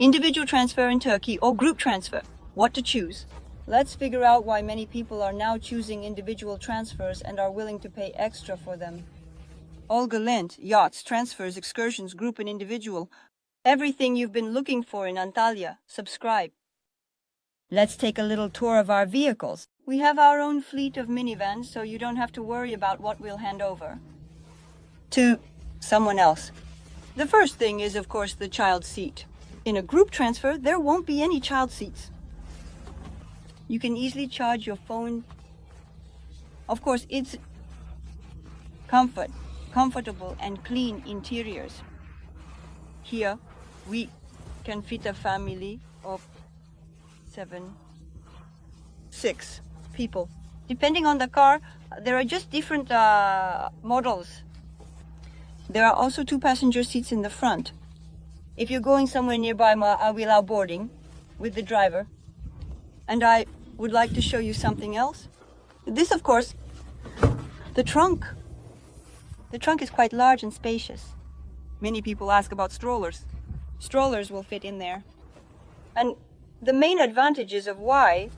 Individual transfer in Turkey or group transfer? What to choose? Let's figure out why many people are now choosing individual transfers and are willing to pay extra for them. Olga Land, Yachts, Transfers, Excursions, Group and Individual. Everything you've been looking for in Antalya. Subscribe. Let's take a little tour of our vehicles. We have our own fleet of minivans, so you don't have to worry about what we'll hand over to someone else. The first thing is, of course, the child seat. In a group transfer, there won't be any child seats. You can easily charge your phone. Of course, it's comfortable and clean interiors. Here, we can fit a family of 6 people. Depending on the car, there are just different models. There are also 2 passenger seats in the front. If you're going somewhere nearby, we allow boarding with the driver. And I would like to show you something else. This, of course, the trunk. The trunk is quite large and spacious. Many people ask about strollers. Strollers will fit in there. And the main advantages of why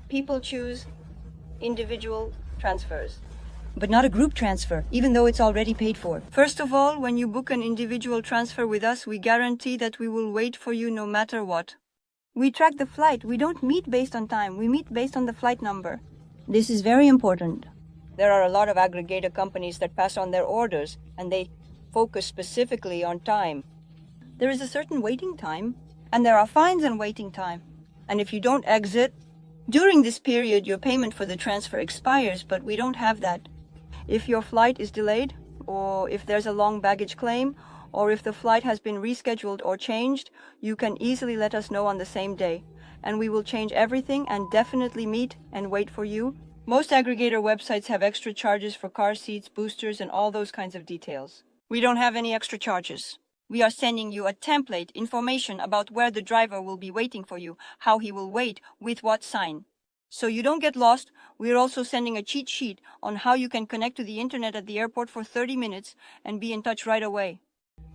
people choose individual transfers, but not a group transfer, even though it's already paid for. First of all, when you book an individual transfer with us, we guarantee that we will wait for you no matter what. We track the flight. We don't meet based on time. We meet based on the flight number. This is very important. There are a lot of aggregator companies that pass on their orders, and they focus specifically on time. There is a certain waiting time, and there are fines and waiting time. And if you don't exit during this period, your payment for the transfer expires, but we don't have that. If your flight is delayed, or if there's a long baggage claim, or if the flight has been rescheduled or changed, you can easily let us know on the same day, and we will change everything and definitely meet and wait for you. Most aggregator websites have extra charges for car seats, boosters, and all those kinds of details. We don't have any extra charges. We are sending you a template, information about where the driver will be waiting for you, how he will wait, with what sign. So you don't get lost, we are also sending a cheat sheet on how you can connect to the internet at the airport for 30 minutes and be in touch right away.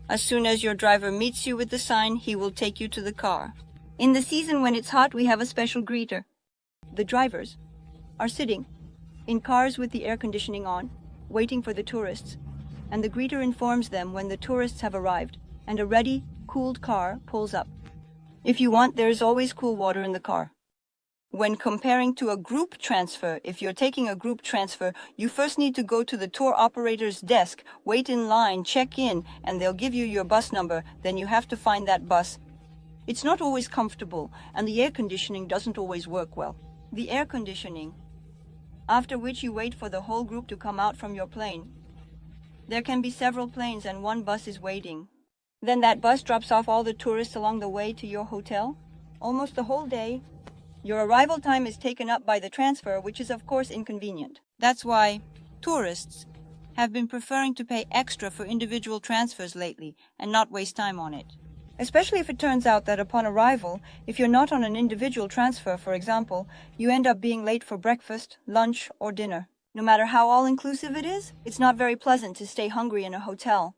As soon as your driver meets you with the sign, he will take you to the car. In the season when it's hot, we have a special greeter. The drivers are sitting in cars with the air conditioning on, waiting for the tourists, and the greeter informs them when the tourists have arrived and a ready, cooled car pulls up. If you want, there is always cool water in the car. When comparing to a group transfer, if you're taking a group transfer, you first need to go to the tour operator's desk, wait in line, check in, and they'll give you your bus number. Then you have to find that bus. It's not always comfortable, and the air conditioning doesn't always work well. The air conditioning, after which you wait for the whole group to come out from your plane. There can be several planes and one bus is waiting. Then that bus drops off all the tourists along the way to your hotel. Almost the whole day, your arrival time is taken up by the transfer, which is of course inconvenient. That's why tourists have been preferring to pay extra for individual transfers lately and not waste time on it. Especially if it turns out that upon arrival, if you're not on an individual transfer, for example, you end up being late for breakfast, lunch, or dinner. No matter how all-inclusive it is, it's not very pleasant to stay hungry in a hotel.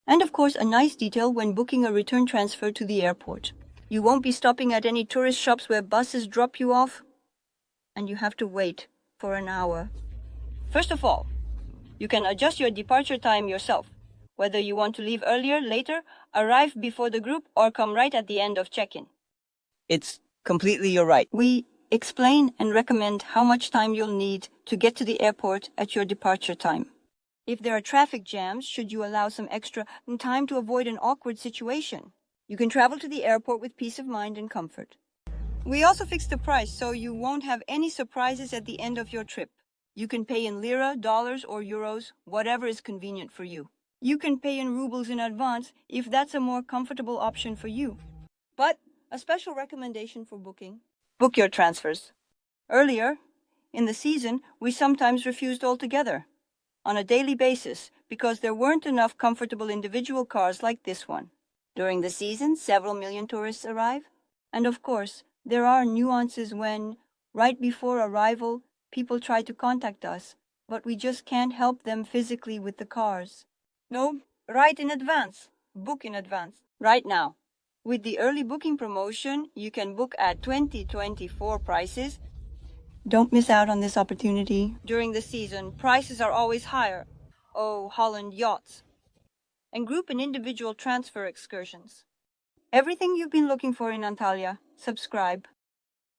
And of course, a nice detail when booking a return transfer to the airport. You won't be stopping at any tourist shops where buses drop you off, and you have to wait for an hour. First of all, you can adjust your departure time yourself, whether you want to leave earlier, later, arrive before the group, or come right at the end of check-in. It's completely your right. We explain and recommend how much time you'll need to get to the airport at your departure time. If there are traffic jams, should you allow some extra time to avoid an awkward situation? You can travel to the airport with peace of mind and comfort. We also fixed the price, so you won't have any surprises at the end of your trip. You can pay in lira, dollars, or euros, whatever is convenient for you. You can pay in rubles in advance if that's a more comfortable option for you. But a special recommendation for booking: book your transfers earlier. In the season, we sometimes refused altogether, on a daily basis, because there weren't enough comfortable individual cars like this one. During the season, several million tourists arrive. And of course, there are nuances when, right before arrival, people try to contact us, but we just can't help them physically with the cars. No, write in advance, book in advance. Right now, With the early booking promotion, you can book at 2024 prices. Don't miss out on this opportunity. During the season, prices are always higher. Oh, Holland Yachts. And group and individual transfer excursions. Everything you've been looking for in Antalya. Subscribe.